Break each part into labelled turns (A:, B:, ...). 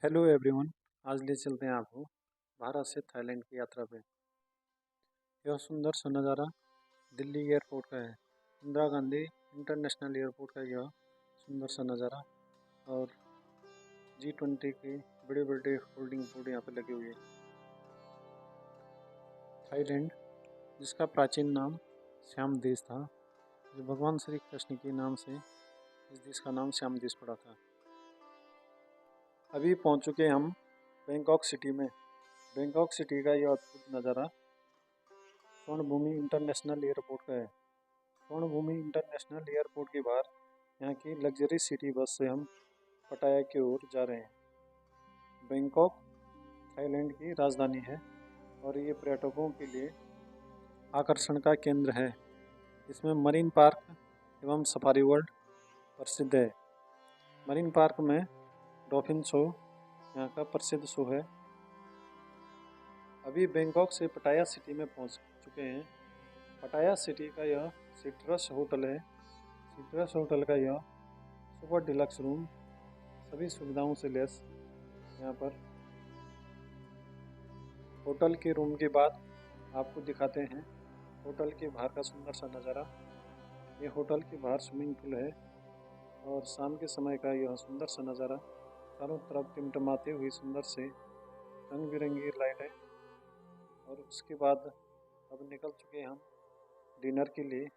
A: Hello everyone. आज ले चलते हैं आपको भारत से थाईलैंड की यात्रा पे। यह सुंदर सा नज़ारा दिल्ली एयरपोर्ट का है। इंदिरा गांधी इंटरनेशनल एयरपोर्ट का यह सुंदर सा नज़ारा और G20 के बड़े बड़े होल्डिंग बोर्ड यहाँ पे लगे हुए हैं। थाईलैंड, जिसका प्राचीन नाम श्याम देश था, जो भगवान श्री कृष्ण के नाम से इस देश का नाम श्याम देश पड़ा था। अभी पहुँच चुके हम बैंकॉक सिटी में। बैंकॉक सिटी का यह अद्भुत नज़ारा स्वर्णभूमि इंटरनेशनल एयरपोर्ट का है। स्वर्णभूमि इंटरनेशनल एयरपोर्ट के बाहर यहाँ की लग्जरी सिटी बस से हम पटाया की ओर जा रहे हैं। बैंकॉक थाईलैंड की राजधानी है और ये पर्यटकों के लिए आकर्षण का केंद्र है। इसमें मरीन पार्क एवं सफारी वर्ल्ड प्रसिद्ध है। मरीन पार्क में डॉल्फिन शो यहाँ का प्रसिद्ध शो है। अभी बैंकॉक से पटाया सिटी में पहुँच चुके हैं। पटाया सिटी का यह सिट्रस होटल है। सिट्रस होटल का यह सुपर डिलक्स रूम सभी सुविधाओं से लैस यहाँ पर। होटल के रूम के बाद आपको दिखाते हैं होटल के बाहर का सुंदर सा नज़ारा। ये होटल के बाहर स्विमिंग पूल है और शाम के समय का यह सुंदर सा नज़ारा, चारों तरफ टिमटिमाते हुई सुंदर से रंग बिरंगी लाइटें। और उसके बाद अब निकल चुके हम डिनर के लिए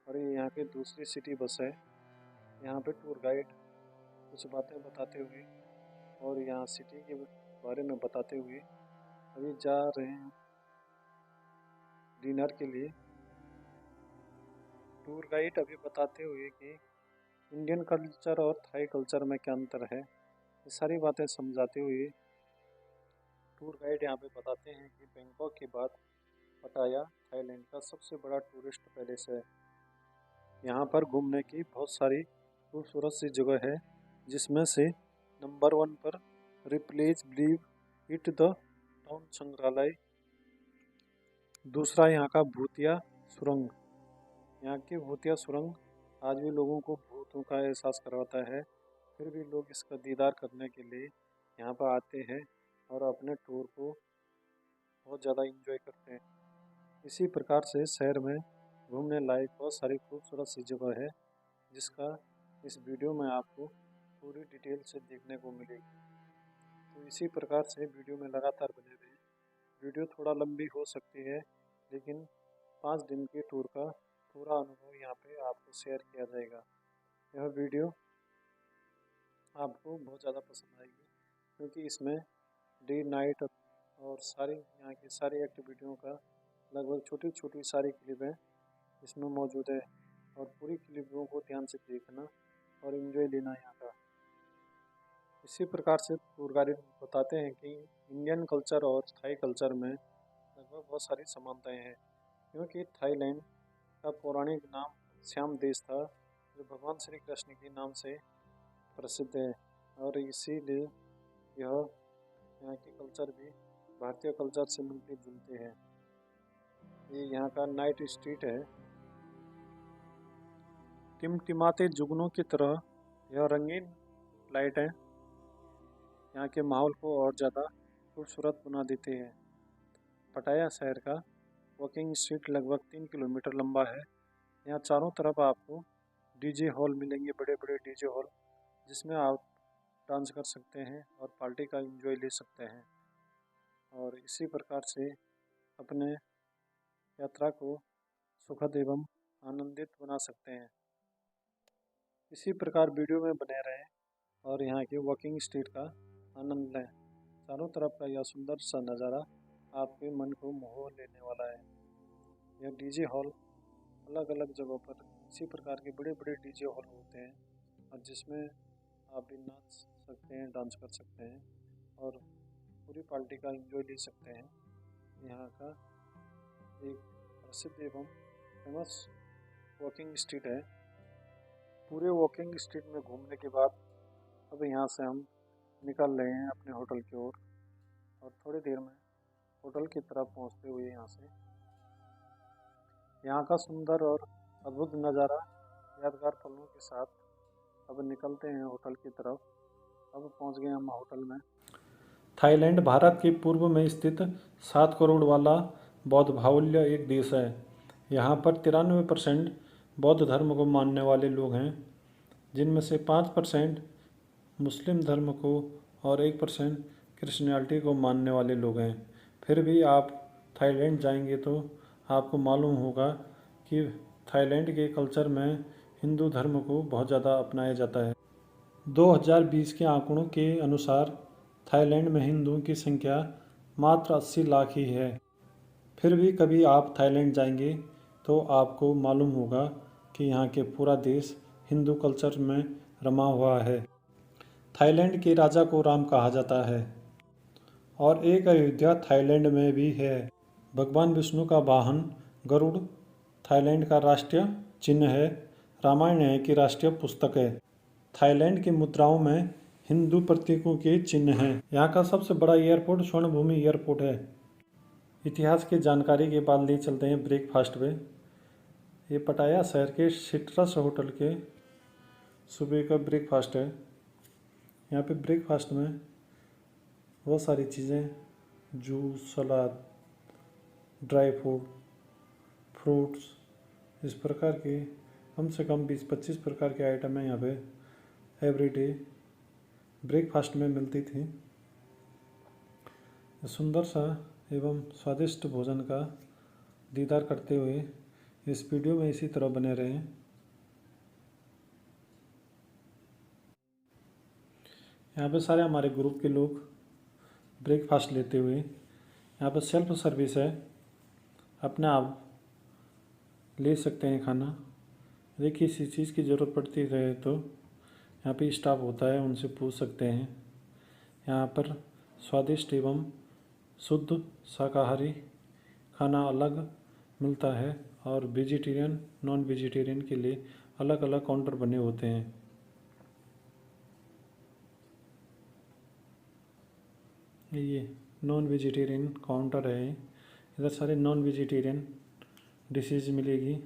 A: और ये यहाँ की दूसरी सिटी बस है। यहाँ पे टूर गाइड कुछ बातें बताते हुए और यहाँ सिटी के बारे में बताते हुए अभी जा रहे हैं डिनर के लिए। टूर गाइड अभी बताते हुए कि इंडियन कल्चर और थाई कल्चर में क्या अंतर है, ये सारी बातें समझाते हुए टूर गाइड यहाँ पे बताते हैं कि बैंकॉक के बाद पटाया थाईलैंड का सबसे बड़ा टूरिस्ट पैलेस है। यहाँ पर घूमने की बहुत सारी खूबसूरत सी जगह है, जिसमें से नंबर 1 पर रिप्लेज बिलीव इट द टाउन संग्रहालय। दूसरा यहाँ का भूतिया सुरंग। यहाँ की भूतिया सुरंग आज भी लोगों को भूतों का एहसास करवाता है, फिर भी लोग इसका दीदार करने के लिए यहाँ पर आते हैं और अपने टूर को बहुत ज़्यादा इंजॉय करते हैं। इसी प्रकार से शहर में घूमने लायक बहुत सारी खूबसूरत सी जगह है, जिसका इस वीडियो में आपको पूरी डिटेल से देखने को मिलेगी। तो इसी प्रकार से वीडियो में लगातार बने रहें। वीडियो थोड़ा लंबी हो सकती है, लेकिन 5 दिन के टूर का पूरा अनुभव यहाँ पे आपको शेयर किया जाएगा। यह वीडियो आपको बहुत ज़्यादा पसंद आएगी, क्योंकि इसमें डे नाइट और सारी यहाँ की सारी एक्टिविटियों का लगभग छोटी छोटी सारी क्लिपें इसमें मौजूद है। और पूरी क्लिपों को ध्यान से देखना और एंजॉय लेना यहाँ का। इसी प्रकार से टूर गाइड बताते हैं कि इंडियन कल्चर और थाई कल्चर में लगभग बहुत सारी समानताएं हैं, क्योंकि थाईलैंड का पौराणिक नाम श्याम देश था, जो भगवान श्री कृष्ण के नाम से प्रसिद्ध है। और इसीलिए यह यहाँ की कल्चर भी भारतीय कल्चर से मिलते जुलते हैं। ये यहाँ का नाइट स्ट्रीट है। टिमटिमाते जुगनों की तरह यह रंगीन लाइटें यहाँ के माहौल को और ज़्यादा खूबसूरत बना देते हैं। पटाया शहर का वॉकिंग स्ट्रीट लगभग 3 किलोमीटर लंबा है। यहाँ चारों तरफ आपको डीजे हॉल मिलेंगे, बड़े बड़े डीजे हॉल, जिसमें आप डांस कर सकते हैं और पार्टी का एंजॉय ले सकते हैं और इसी प्रकार से अपने यात्रा को सुखद एवं आनंदित बना सकते हैं। इसी प्रकार वीडियो में बने रहें और यहाँ की वॉकिंग स्ट्रीट का आनंद लें। चारों तरफ का यह सुंदर सा नज़ारा आपके मन को मोह लेने वाला है। यह डीजे हॉल अलग अलग जगहों पर इसी प्रकार के बड़े बड़े डीजे हॉल होते हैं, और जिसमें आप भी नाच सकते हैं, डांस कर सकते हैं और पूरी पार्टी का एंजॉय ले सकते हैं। यहाँ का एक प्रसिद्ध एवं फेमस वॉकिंग स्ट्रीट है। पूरे वॉकिंग स्ट्रीट में घूमने के बाद अब यहाँ से हम निकल रहे हैं अपने होटल की ओर और थोड़ी देर में होटल की तरफ पहुँचते हुए यहाँ का सुंदर और अद्भुत नज़ारा यादगार पलों के साथ अब निकलते हैं होटल की तरफ। अब पहुंच गए हम होटल में। थाईलैंड भारत के पूर्व में स्थित 7 करोड़ वाला बौद्ध बाहुल्य एक देश है। यहाँ पर 93% बौद्ध धर्म को मानने वाले लोग हैं, जिनमें से 5% मुस्लिम धर्म को और 1% क्रिश्चियनिटी को मानने वाले लोग हैं। फिर भी आप थाईलैंड जाएंगे तो आपको मालूम होगा कि थाईलैंड के कल्चर में हिंदू धर्म को बहुत ज़्यादा अपनाया जाता है। 2020 के आंकड़ों के अनुसार थाईलैंड में हिंदुओं की संख्या मात्र 80 लाख ही है। फिर भी कभी आप थाईलैंड जाएंगे तो आपको मालूम होगा कि यहाँ के पूरा देश हिंदू कल्चर में रमा हुआ है। थाईलैंड के राजा को राम कहा जाता है और एक अयोध्या थाईलैंड में भी है। भगवान विष्णु का वाहन गरुड़ थाईलैंड का राष्ट्रीय चिन्ह है। रामायण है कि राष्ट्रीय पुस्तक है। थाईलैंड की मुद्राओं में हिंदू प्रतीकों के चिन्ह हैं। यहाँ का सबसे बड़ा एयरपोर्ट स्वर्णभूमि एयरपोर्ट है। इतिहास की जानकारी के बाद ले चलते हैं ब्रेकफास्ट पे। ये पटाया शहर के सिट्रस होटल के सुबह का ब्रेकफास्ट है। यहाँ पे ब्रेकफास्ट में बहुत सारी चीज़ें, जूस, सलाद, ड्राई फ्रूट, फ्रूट्स, इस प्रकार के कम से कम 20-25 प्रकार के आइटम हैं यहाँ पे एवरीडे ब्रेकफास्ट में मिलती थी। सुंदर सा एवं स्वादिष्ट भोजन का दीदार करते हुए इस वीडियो में इसी तरह बने रहें। यहाँ पे सारे हमारे ग्रुप के लोग ब्रेकफास्ट लेते हुए, यहाँ पर सेल्फ सर्विस है, अपने आप ले सकते हैं खाना। यदि किसी चीज़ की ज़रूरत पड़ती रहे तो यहाँ पे स्टाफ होता है, उनसे पूछ सकते हैं। यहाँ पर स्वादिष्ट एवं शुद्ध शाकाहारी खाना अलग मिलता है और वेजिटेरियन, नॉन वेजिटेरियन के लिए अलग अलग काउंटर बने होते हैं। ये नॉन वेजिटेरियन काउंटर है। इधर सारे नॉन वेजिटेरियन डिशेज मिलेगी।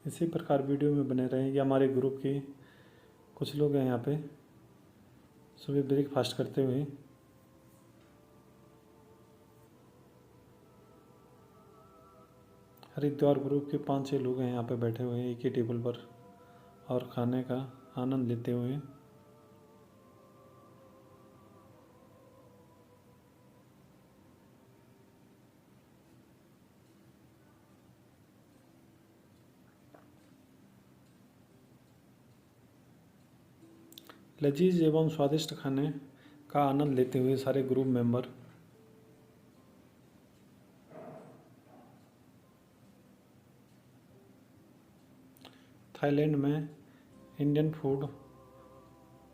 A: इसी प्रकार वीडियो में बने रहें। ये हमारे ग्रुप के कुछ लोग हैं यहाँ पे सुबह ब्रेकफास्ट करते हुए। हरिद्वार ग्रुप के 5-6 लोग हैं यहाँ पे बैठे हुए हैं एक ही टेबल पर और खाने का आनंद लेते हुए। लजीज एवं स्वादिष्ट खाने का आनंद लेते हुए सारे ग्रुप मेंबर थाईलैंड में इंडियन फूड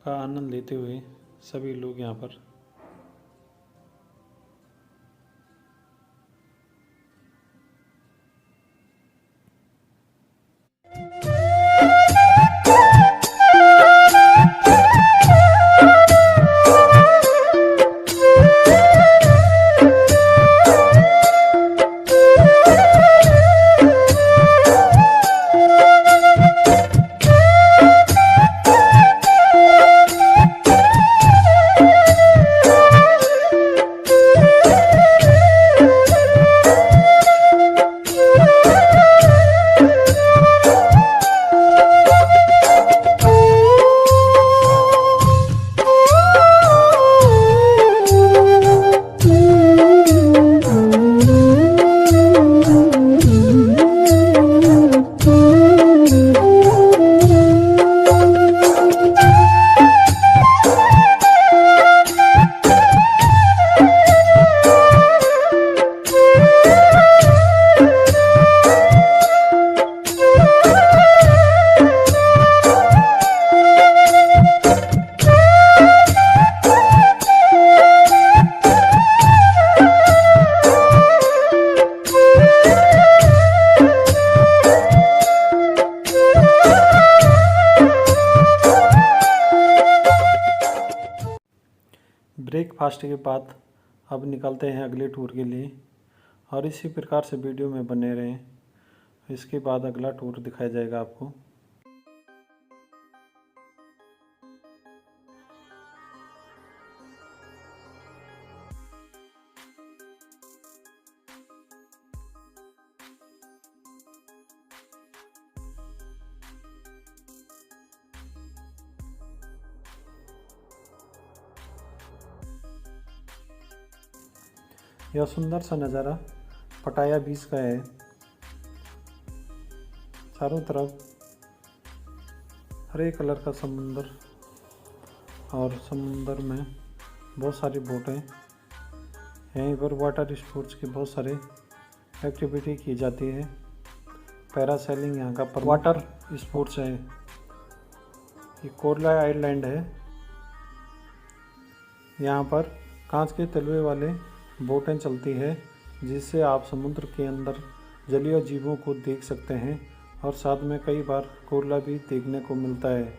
A: का आनंद लेते हुए सभी लोग यहाँ पर ब्रेकफास्ट के बाद अब निकलते हैं अगले टूर के लिए और इसी प्रकार से वीडियो में बने रहें। इसके बाद अगला टूर दिखाया जाएगा आपको। यह सुंदर सा नज़ारा पटाया बीच का है। चारों तरफ हरे कलर का समुंदर और समुंदर में बहुत सारी बोटें। यहीं पर वाटर स्पोर्ट्स की बहुत सारी एक्टिविटी की जाती है। पैरासेलिंग यहाँ का वाटर स्पोर्ट्स है। ये कोरला आइलैंड है। यहाँ पर कांच के तलवे वाले बोटें चलती है जिससे आप समुद्र के अंदर जलीय जीवों को देख सकते हैं और साथ में कई बार कोरला भी देखने को मिलता है।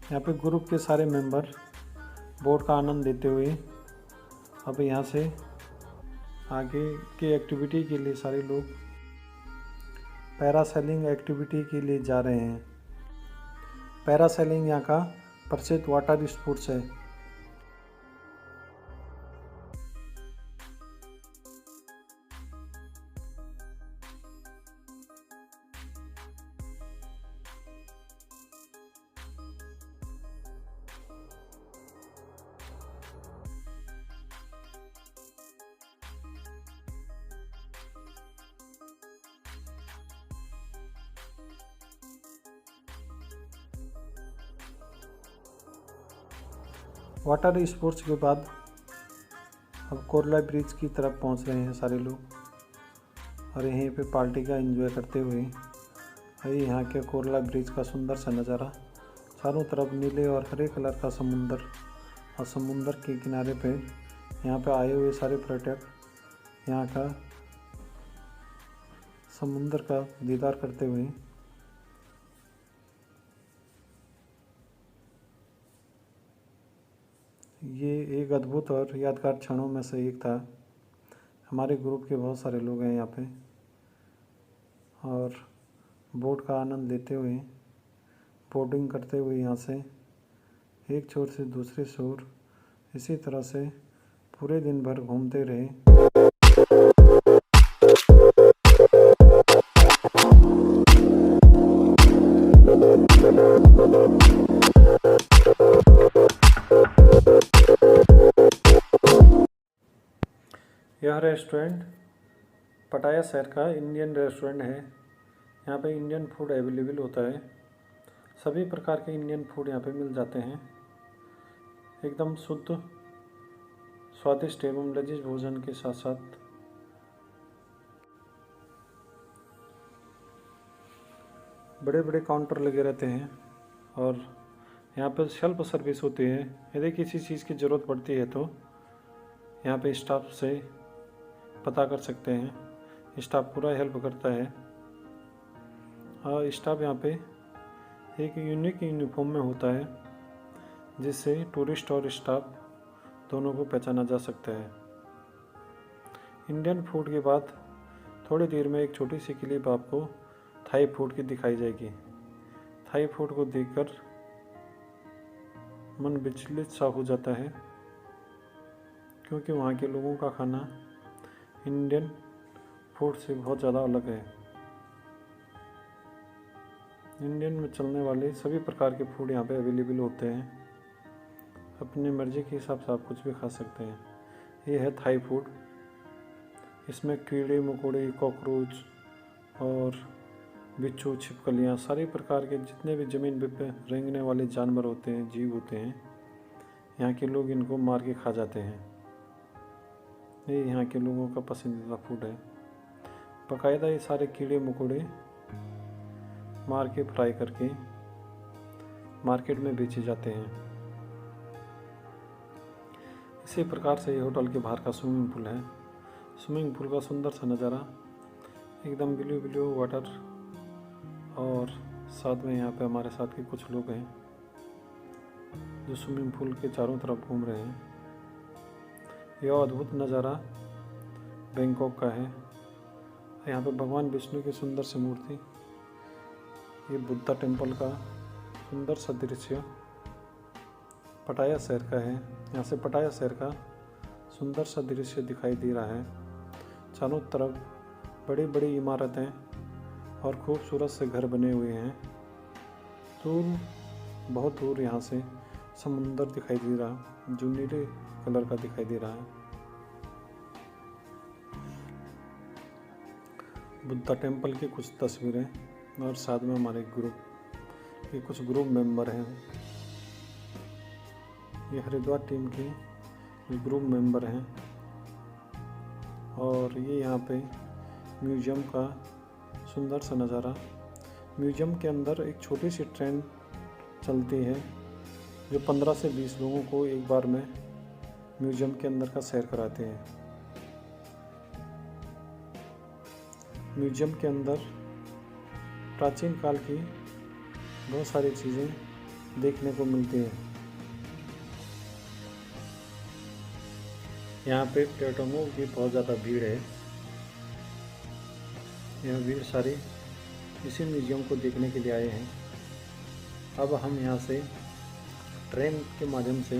A: यहाँ पे ग्रुप के सारे मेंबर बोट का आनंद लेते हुए अब यहाँ से आगे की एक्टिविटी के लिए सारे लोग पैरासेलिंग एक्टिविटी के लिए जा रहे हैं। पैरासेलिंग यहाँ का प्रसिद्ध वाटर स्पोर्ट्स है। वाटर स्पोर्ट्स के बाद अब कोरला ब्रिज की तरफ पहुंच रहे हैं सारे लोग और यहीं पे पार्टी का एंजॉय करते हुए यहाँ के कोरला ब्रिज का सुंदर सा नज़ारा। चारों तरफ नीले और हरे कलर का समुंदर और समुंदर के किनारे पे यहाँ पे आए हुए सारे पर्यटक यहाँ का समुंदर का दीदार करते हुए ये एक अद्भुत और यादगार क्षणों में से एक था। हमारे ग्रुप के बहुत सारे लोग हैं यहाँ पे और बोट का आनंद लेते हुए बोटिंग करते हुए यहाँ से एक छोर से दूसरे छोर इसी तरह से पूरे दिन भर घूमते रहे। यह रेस्टोरेंट पटाया शहर का इंडियन रेस्टोरेंट है। यहाँ पे इंडियन फूड अवेलेबल होता है। सभी प्रकार के इंडियन फूड यहाँ पे मिल जाते हैं। एकदम शुद्ध स्वादिष्ट एवं लजीज भोजन के साथ साथ बड़े बड़े काउंटर लगे रहते हैं और यहाँ पर सेल्फ सर्विस होती है। यदि किसी चीज़ की ज़रूरत पड़ती है तो यहाँ पे स्टाफ से पता कर सकते हैं। स्टाफ पूरा हेल्प करता है और स्टाफ यहाँ पे एक यूनिक यूनिफॉर्म में होता है जिससे टूरिस्ट और स्टाफ दोनों को पहचाना जा सकता है। इंडियन फूड के बाद थोड़ी देर में एक छोटी सी क्लिप आपको थाई फूड की दिखाई जाएगी। थाई फूड को देखकर मन विचलित सा हो जाता है क्योंकि वहाँ के लोगों का खाना इंडियन फूड से बहुत ज़्यादा अलग है। इंडियन में चलने वाले सभी प्रकार के फूड यहाँ पे अवेलेबल होते हैं अपनी मर्ज़ी के हिसाब से आप कुछ भी खा सकते हैं। ये है थाई फूड। इसमें कीड़े मकोड़े, कॉकरोच और बिच्छू, छिपकलियाँ, सारी प्रकार के जितने भी ज़मीन पे रेंगने वाले जानवर होते हैं, जीव होते हैं, यहाँ के लोग इनको मार के खा जाते हैं। ये यहाँ के लोगों का पसंदीदा फूड है। बाकायदा ये सारे कीड़े मकोड़े मार के फ्राई करके मार्केट में बेचे जाते हैं। इसी प्रकार से ये होटल के बाहर का स्विमिंग पूल है। स्विमिंग पूल का सुंदर सा नज़ारा, एकदम ब्लू ब्लू वाटर, और साथ में यहाँ पे हमारे साथ के कुछ लोग हैं जो स्विमिंग पूल के चारों तरफ घूम रहे हैं। यह अद्भुत नज़ारा बैंकॉक का है। यहाँ पे भगवान विष्णु की सुंदर सी मूर्ति, ये बुद्धा टेम्पल का सुंदर सा दृश्य पटाया शहर का है। यहाँ से पटाया शहर का सुंदर सा दृश्य दिखाई दे रहा है। चारों तरफ बड़ी बड़ी इमारतें और खूबसूरत से घर बने हुए हैं। दूर, बहुत दूर यहाँ से समुंदर दिखाई दे रहा, जो नीले कलर का दिखाई दे रहा है। बुद्धा टेम्पल की कुछ तस्वीरें, और साथ में हमारे ग्रुप के कुछ ग्रुप मेंबर हैं। ये हरिद्वार टीम के ग्रुप मेंबर हैं। और ये यहाँ पे म्यूजियम का सुंदर सा नज़ारा। म्यूजियम के अंदर एक छोटी सी ट्रेन चलती है जो 15 से 20 लोगों को एक बार में म्यूजियम के अंदर का सैर कराते हैं। म्यूजियम के अंदर प्राचीन काल की बहुत सारी चीज़ें देखने को मिलती हैं। यहाँ पे पर्यटकों की बहुत ज़्यादा भीड़ है। यह भीड़ सारी इसी म्यूजियम को देखने के लिए आए हैं। अब हम यहाँ से ट्रेन के माध्यम से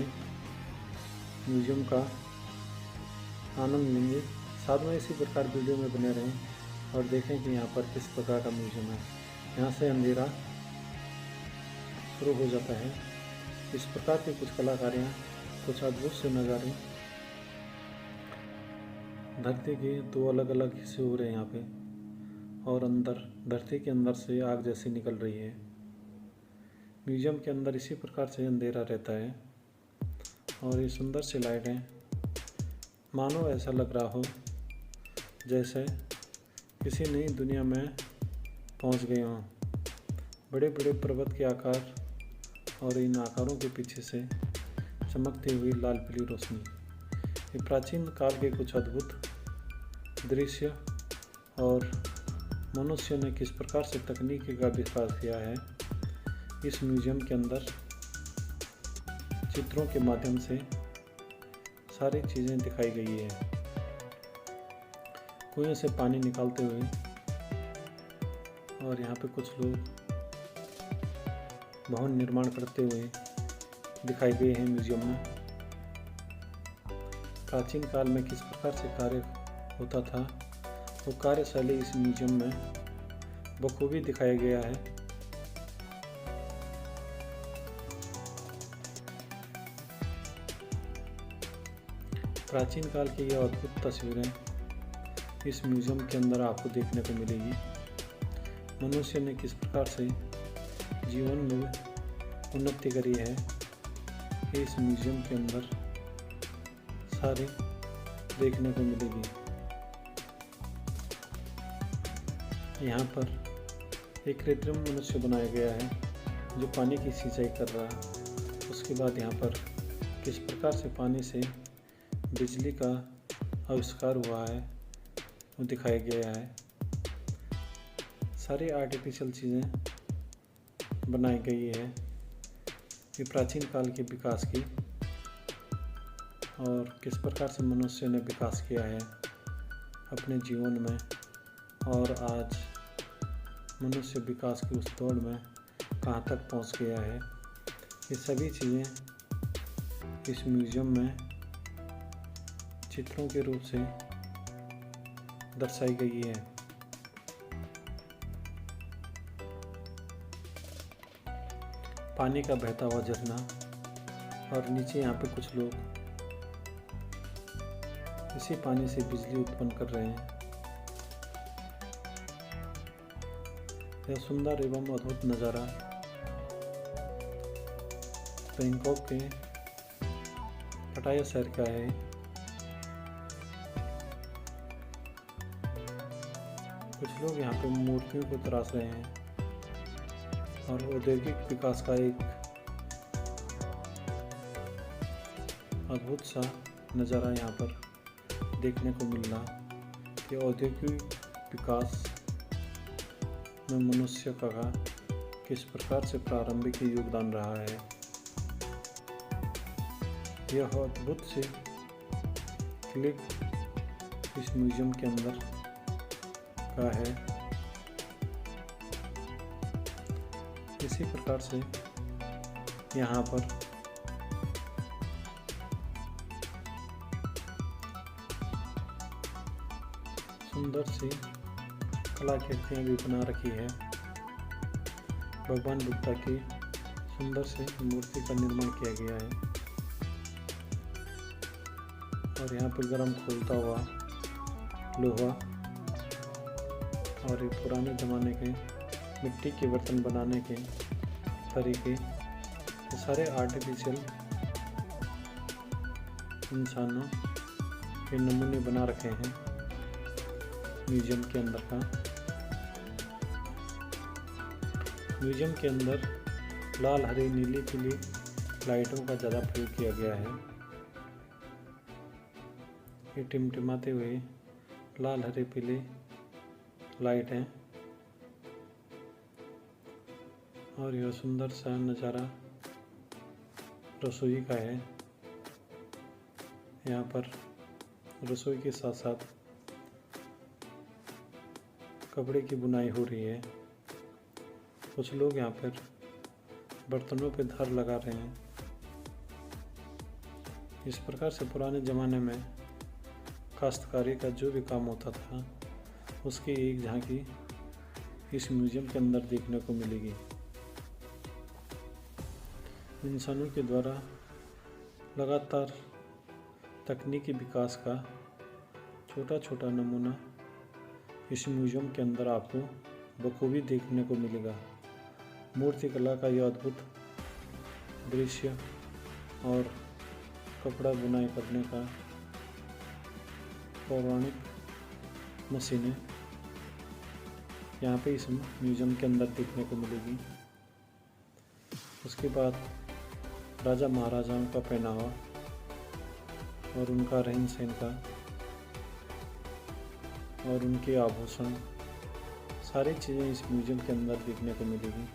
A: म्यूजियम का आनंद लेंगे। साथ में इसी प्रकार वीडियो में बने रहें और देखें कि यहाँ पर किस प्रकार का म्यूजियम है। यहाँ से अंधेरा शुरू हो जाता है। इस प्रकार की कुछ कलाकारियाँ, कुछ अद्भुत से नज़ारे, धरती के 2 अलग अलग हिस्से हो रहे हैं यहाँ पे, और अंदर धरती के अंदर से आग जैसी निकल रही है। म्यूजियम के अंदर इसी प्रकार से अंधेरा रहता है, और ये सुंदर सी लाइटें, मानो ऐसा लग रहा हो जैसे किसी नई दुनिया में पहुंच गए हों। बड़े बड़े पर्वत के आकार, और इन आकारों के पीछे से चमकती हुई लाल पीली रोशनी, ये प्राचीन काल के कुछ अद्भुत दृश्य, और मनुष्य ने किस प्रकार से तकनीकी का विकास किया है इस म्यूजियम के अंदर चित्रों के माध्यम से सारी चीज़ें दिखाई गई है। कुएं से पानी निकालते हुए, और यहाँ पे कुछ लोग भवन निर्माण करते हुए दिखाई गए हैं म्यूजियम में। प्राचीन काल में किस प्रकार से कार्य होता था, वो कार्यशैली इस म्यूजियम में बखूबी दिखाया गया है। प्राचीन काल की यह अद्भुत तस्वीरें इस म्यूजियम के अंदर आपको देखने को मिलेगी। मनुष्य ने किस प्रकार से जीवन में उन्नति करी है, इस म्यूजियम के अंदर सारे देखने को मिलेगी। यहाँ पर एक कृत्रिम मनुष्य बनाया गया है जो पानी की सिंचाई कर रहा है। उसके बाद यहाँ पर किस प्रकार से पानी से बिजली का आविष्कार हुआ है वो दिखाया गया है। सारी आर्टिफिशियल चीज़ें बनाई गई है ये प्राचीन काल के विकास की, और किस प्रकार से मनुष्य ने विकास किया है अपने जीवन में, और आज मनुष्य विकास की उस दौड़ में कहाँ तक पहुँच गया है। ये सभी चीज़ें इस म्यूजियम में चित्रों के रूप से दर्शाई गई है। पानी का बहता हुआ झरना, और नीचे यहाँ पे कुछ लोग इसी पानी से बिजली उत्पन्न कर रहे हैं। यह सुंदर एवं अद्भुत नज़ारा बैंकॉक के पटाया शहर का है। कुछ लोग यहाँ पे मूर्तियों को तराश रहे हैं और औद्योगिक विकास का एक अद्भुत सा नज़ारा यहाँ पर देखने को मिल रहा कि औद्योगिक विकास में मनुष्य का किस प्रकार से प्रारंभिक योगदान रहा है। यह अद्भुत से क्लिक इस म्यूजियम के अंदर का है। इसी प्रकार से यहाँ पर सुंदर सी कलाकृतियाँ भी बना रखी है। भगवान बुद्ध की सुंदर से मूर्ति का निर्माण किया गया है और यहाँ पर गर्म खोलता हुआ लोहा और एक पुराने ज़माने के मिट्टी के बर्तन बनाने के तरीके, ये सारे आर्टिफिशियल इंसानों के नमूने बना रखे हैं म्यूजियम के अंदर का। म्यूजियम के अंदर लाल, हरी, नीली, पीली लाइटों का ज़्यादा प्रयोग किया गया है। ये टिमटिमाते हुए लाल, हरे, पीले लाइट हैं और यह सुंदर सा नज़ारा रसोई का है। यहाँ पर रसोई के साथ साथ कपड़े की बुनाई हो रही है। कुछ लोग यहाँ पर बर्तनों पे धार लगा रहे हैं। इस प्रकार से पुराने ज़माने में काश्तकारी का जो भी काम होता था उसकी एक झांकी इस म्यूजियम के अंदर देखने को मिलेगी। इंसानों के द्वारा लगातार तकनीकी विकास का छोटा छोटा नमूना इस म्यूजियम के अंदर आपको बखूबी देखने को मिलेगा। मूर्ति कला का यह अद्भुत दृश्य और कपड़ा बुनाई करने का पौराणिक मशीनें यहाँ पे इस म्यूजियम के अंदर देखने को मिलेगी। उसके बाद राजा महाराजाओं का पहनावा और उनका रहन सहन का और उनके आभूषण, सारी चीज़ें इस म्यूजियम के अंदर देखने को मिलेगी।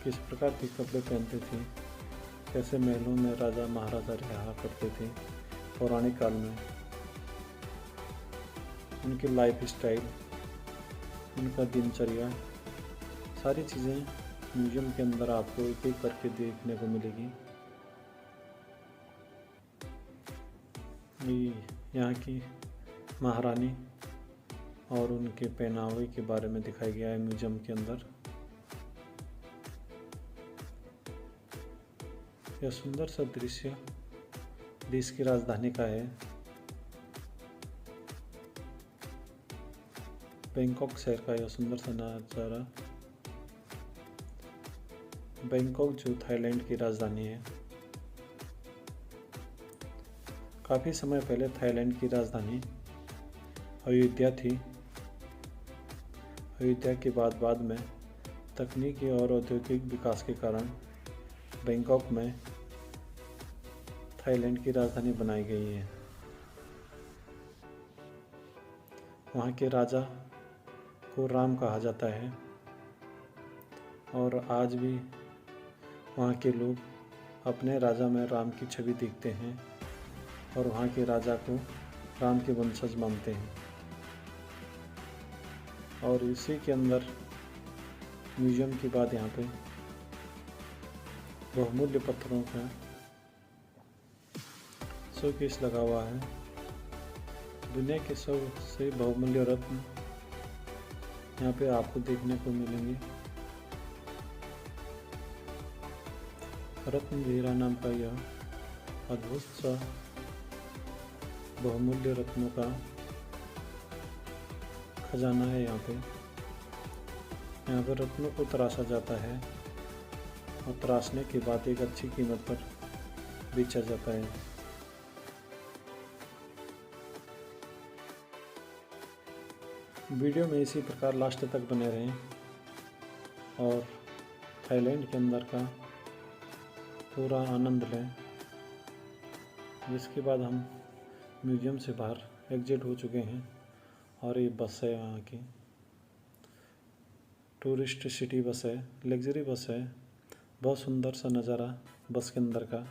A: किस प्रकार के कपड़े पहनते थे, कैसे महलों में राजा महाराजा रहा करते थे पौराणिक काल में, उनकी लाइफ स्टाइल, उनका दिनचर्या, सारी चीज़ें म्यूजियम के अंदर आपको एक एक करके देखने को मिलेगी। यहाँ की महारानी और उनके पहनावे के बारे में दिखाया गया है म्यूजियम के अंदर। यह सुंदर सा दृश्य देश की राजधानी का है। बैंकॉक शहर का यह सुंदर सा नज़ारा। बैंकॉक जो थाईलैंड की राजधानी है। काफ़ी समय पहले थाईलैंड की राजधानी अयोध्या थी। अयोध्या के बाद में तकनीकी और औद्योगिक विकास के कारण बैंकॉक में थाईलैंड की राजधानी बनाई गई है। वहाँ के राजा को राम कहा जाता है और आज भी वहाँ के लोग अपने राजा में राम की छवि देखते हैं और वहाँ के राजा को राम के वंशज मानते हैं। और इसी के अंदर म्यूजियम की बात यहाँ पे बहुमूल्य पत्थरों का शोकेस लगा हुआ है। दुनिया के सबसे बहुमूल्य रत्न यहाँ पे आपको देखने को मिलेंगे। रत्नवीरा नाम का यह अद्भुत सा बहुमूल्य रत्नों का खजाना है। यहाँ पे रत्नों को तराशा जाता है और तराशने के बाद एक अच्छी कीमत पर बेचा जाता है। वीडियो में इसी प्रकार लास्ट तक बने रहें और थाईलैंड के अंदर का पूरा आनंद लें। जिसके बाद हम म्यूजियम से बाहर एग्जिट हो चुके हैं और ये बस है, यहाँ की टूरिस्ट सिटी बस है, लग्जरी बस है। बहुत सुंदर सा नज़ारा बस के अंदर का।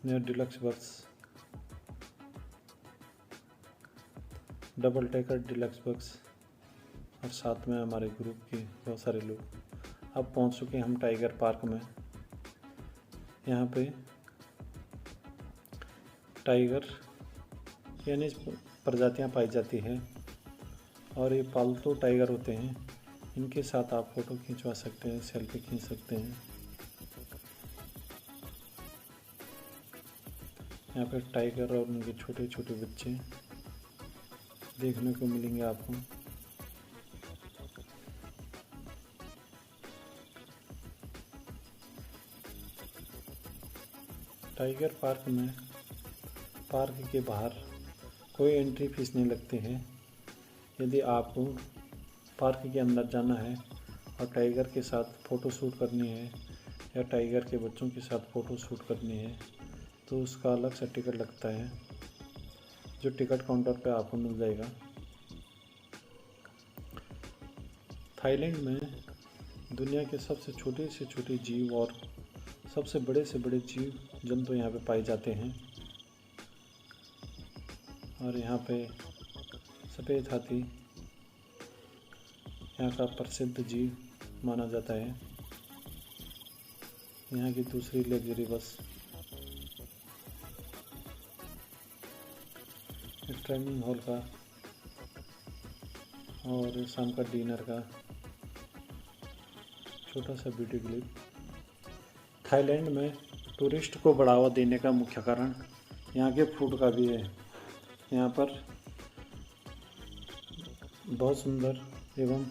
A: यह डिलक्स बस, डबल डेकर डिलक्स बस और साथ में हमारे ग्रुप के बहुत सारे लोग। अब पहुंच चुके हैं हम टाइगर पार्क में। यहाँ पे टाइगर यानी प्रजातियाँ पाई जाती है और ये पालतू टाइगर होते हैं। इनके साथ आप फ़ोटो खिंचवा सकते हैं, सेल्फी खींच सकते हैं। यहाँ पे टाइगर और उनके छोटे छोटे बच्चे देखने को मिलेंगे आपको। टाइगर पार्क में पार्क के बाहर कोई एंट्री फीस नहीं लगती है। यदि आपको पार्क के अंदर जाना है और टाइगर के साथ फ़ोटो शूट करनी है या टाइगर के बच्चों के साथ फ़ोटो शूट करनी है तो उसका अलग से टिकट लगता है, जो टिकट काउंटर पे आपको मिल जाएगा। थाईलैंड में दुनिया के सबसे छोटे से छोटे जीव और सबसे बड़े से बड़े जीव जंतु यहाँ पे पाए जाते हैं। और यहाँ पे सफ़ेद हाथी यहाँ का प्रसिद्ध जीव माना जाता है। यहाँ की दूसरी लग्जरी बस ट्रेनिंग हॉल का और शाम का डिनर का छोटा सा वीडियो क्लिप। थाईलैंड में टूरिस्ट को बढ़ावा देने का मुख्य कारण यहाँ के फूड का भी है। यहाँ पर बहुत सुंदर एवं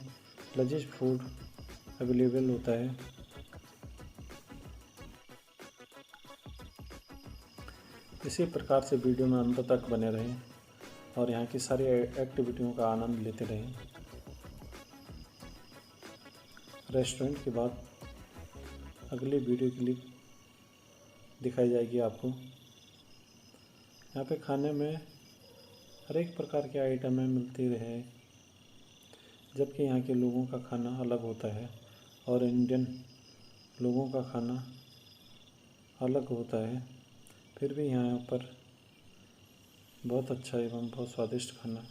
A: लजीज फूड अवेलेबल होता है। इसी प्रकार से वीडियो में अंत तक बने रहें और यहाँ की सारी एक्टिविटियों का आनंद लेते रहें। रेस्टोरेंट के बाद अगली वीडियो क्लिप दिखाई जाएगी आपको। यहाँ पे खाने में हर एक प्रकार के आइटमें मिलती रहे, जबकि यहाँ के लोगों का खाना अलग होता है और इंडियन लोगों का खाना अलग होता है। फिर भी यहाँ पर बहुत अच्छा एवं बहुत स्वादिष्ट खाना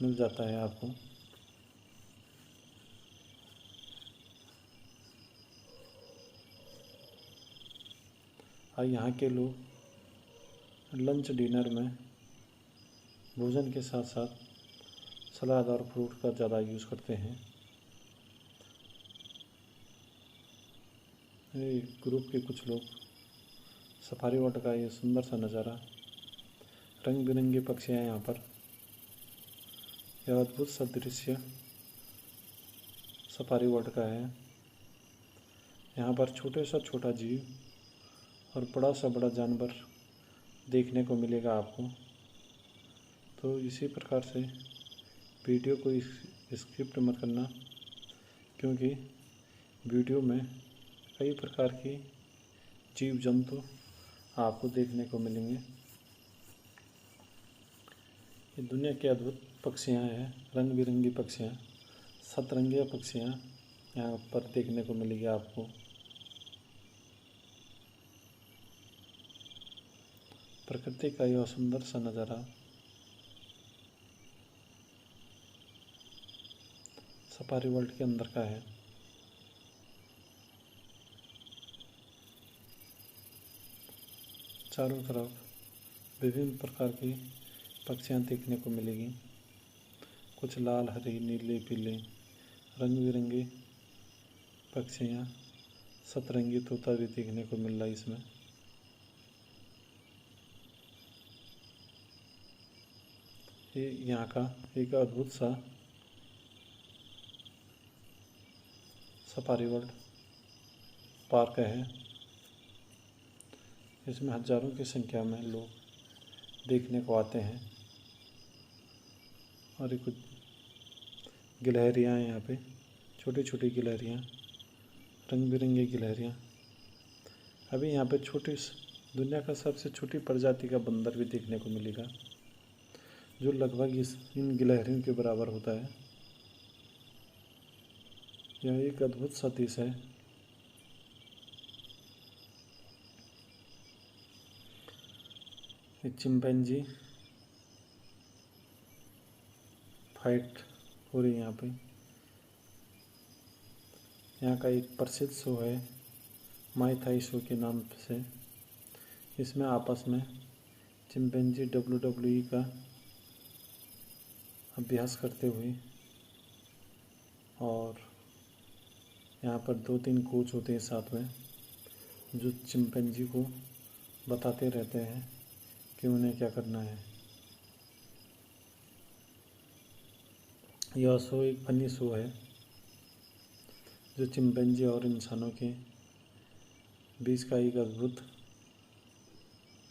A: मिल जाता है आपको। और यहाँ के लोग लंच डिनर में भोजन के साथ साथ सलाद और फ्रूट का ज़्यादा यूज़ करते हैं। ये ग्रुप के कुछ लोग सफारी वाट का ये सुंदर सा नज़ारा, रंग बिरंगे पक्षी हैं यहाँ पर। यह अद्भुत सा दृश्य सफारी वाट का है। यहाँ पर छोटे सा छोटा जीव और बड़ा सा बड़ा जानवर देखने को मिलेगा आपको। तो इसी प्रकार से वीडियो को स्किप मत करना, क्योंकि वीडियो में कई प्रकार के जीव जंतु आपको देखने को मिलेंगे। ये दुनिया के अद्भुत पक्षियाँ हैं, रंग बिरंगी पक्षियाँ, सतरंगिया पक्षियाँ यहाँ पर देखने को मिलेगी आपको। प्रकृति का यह सुंदर सा नज़ारा सफारी वर्ल्ड के अंदर का है। चारों तरफ विभिन्न प्रकार की पक्षियाँ देखने को मिलेगी। कुछ लाल, हरी, नीले, पीले रंग बिरंगे पक्षियाँ सतरंगी तोता भी देखने को मिल रहा है इसमें। ये यहाँ का एक अद्भुत सा सफारी वर्ल्ड पार्क है। इसमें हजारों की संख्या में लोग देखने को आते हैं। और ये कुछ गिलहरियाँ हैं यहाँ पे, छोटी छोटी गिलहरियाँ, रंग बिरंगी गिलहरियाँ। अभी यहाँ पे दुनिया का सबसे छोटी प्रजाति का बंदर भी देखने को मिलेगा, जो लगभग इन गिलहरियों के बराबर होता है। यह एक अद्भुत सा देश है। एक चिंपैंजी फाइट हो रही है यहाँ पे। यहाँ का एक प्रसिद्ध शो है माई थाई शो के नाम से। इसमें आपस में चिंपैंजी WWE का अभ्यास करते हुए, और यहाँ पर 2-3 कोच होते हैं साथ में, जो चिंपैंजी को बताते रहते हैं कि उन्हें क्या करना है। यह शो एक फनी शो है जो चिंपैंजी और इंसानों के बीच का एक अद्भुत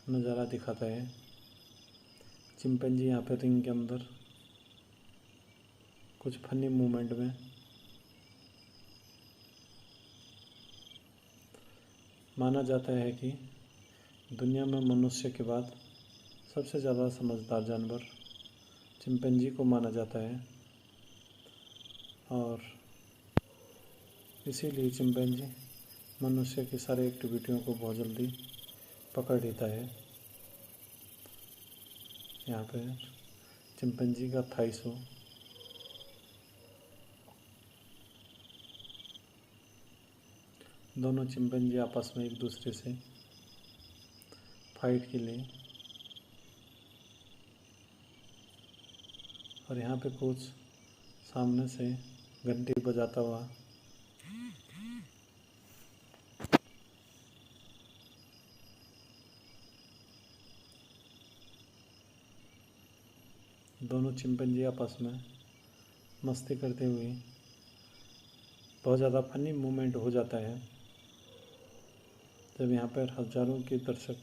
A: नज़ारा दिखाता है। चिंपैंजी यहाँ पे रिंग के अंदर कुछ फनी मूवमेंट में माना जाता है कि दुनिया में मनुष्य के बाद सबसे ज़्यादा समझदार जानवर चिंपैंजी को माना जाता है, और इसीलिए चिंपैंजी मनुष्य की सारी एक्टिविटियों को बहुत जल्दी पकड़ लेता है। यहाँ पे चिंपैंजी का थाई शो। दोनों चिंपैंजी आपस में एक दूसरे से फाइट के लिए, और यहाँ पे कोच सामने से घंटी बजाता हुआ दोनों चिंपैंजी आपस में मस्ती करते हुए बहुत ज़्यादा फनी मूवमेंट हो जाता है जब यहाँ पर हजारों के दर्शक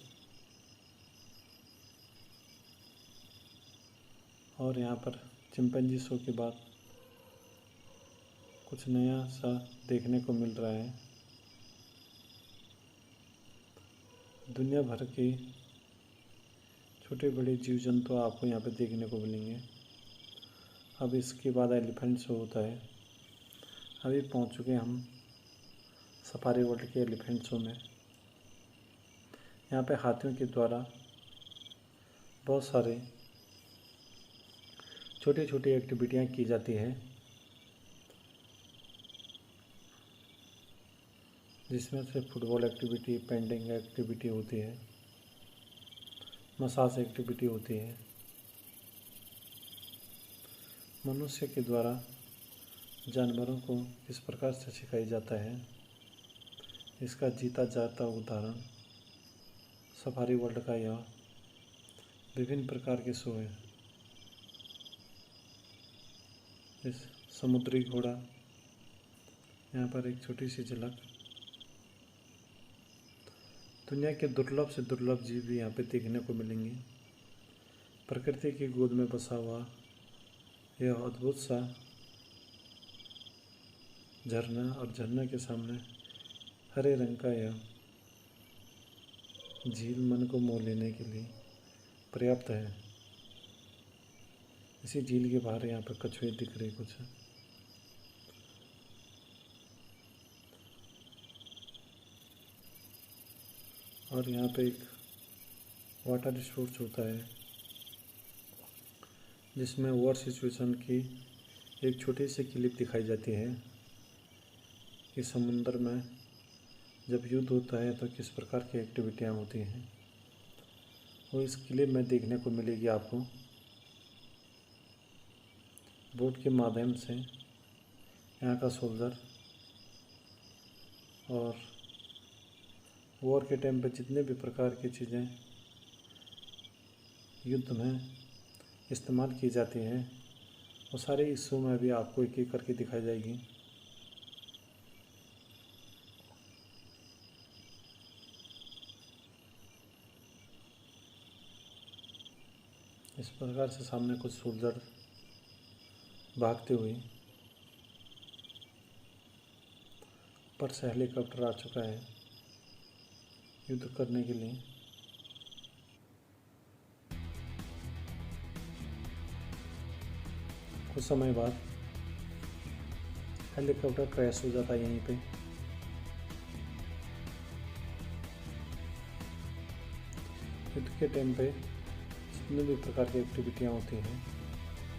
A: और यहाँ पर चिंपैंजी शो के बाद कुछ नया सा देखने को मिल रहा है। दुनिया भर के छोटे बड़े जीव जंतु आपको यहाँ पे देखने को मिलेंगे। अब इसके बाद एलिफेंट शो होता है। अभी पहुँच चुके हम सफारी वर्ल्ड के एलिफेंट शो में। यहाँ पे हाथियों के द्वारा बहुत सारे छोटी छोटी एक्टिविटियाँ की जाती है, जिसमें से फुटबॉल एक्टिविटी, पेंटिंग एक्टिविटी होती है, मसाज एक्टिविटी होती है। मनुष्य के द्वारा जानवरों को किस प्रकार से सिखाया जाता है, इसका जीता जाता उदाहरण सफारी वर्ल्ड का यह विभिन्न प्रकार के शो है। इस समुद्री घोड़ा, यहाँ पर एक छोटी सी झलक। दुनिया के दुर्लभ से दुर्लभ जीव भी यहाँ पे देखने को मिलेंगे। प्रकृति की गोद में बसा हुआ यह अद्भुत सा झरना, और झरने के सामने हरे रंग का यह झील मन को मोह लेने के लिए पर्याप्त है। इसी झील के बाहर यहाँ पर कछुए दिख रहे कुछ, और यहाँ पे एक वाटर स्पोर्ट्स होता है जिसमें वॉर सिचुएशन की एक छोटी सी क्लिप दिखाई जाती है कि समुद्र में जब युद्ध होता है तो किस प्रकार की एक्टिविटियाँ होती हैं, वो इस क्लिप में देखने को मिलेगी आपको। बोट के माध्यम से यहाँ का सोल्जर और वॉर के टाइम पे जितने भी प्रकार की चीज़ें युद्ध में इस्तेमाल की जाती हैं वो सारे इस शो में भी आपको एक एक करके दिखाई जाएगी। इस प्रकार से सामने कुछ सोल्जर भागते हुए पर से हेलीकॉप्टर आ चुका है युद्ध करने के लिए। कुछ समय बाद हेलीकॉप्टर क्रैश हो जाता है यहीं पे। युद्ध के टाइम पे जितने भी प्रकार की एक्टिविटियाँ होती हैं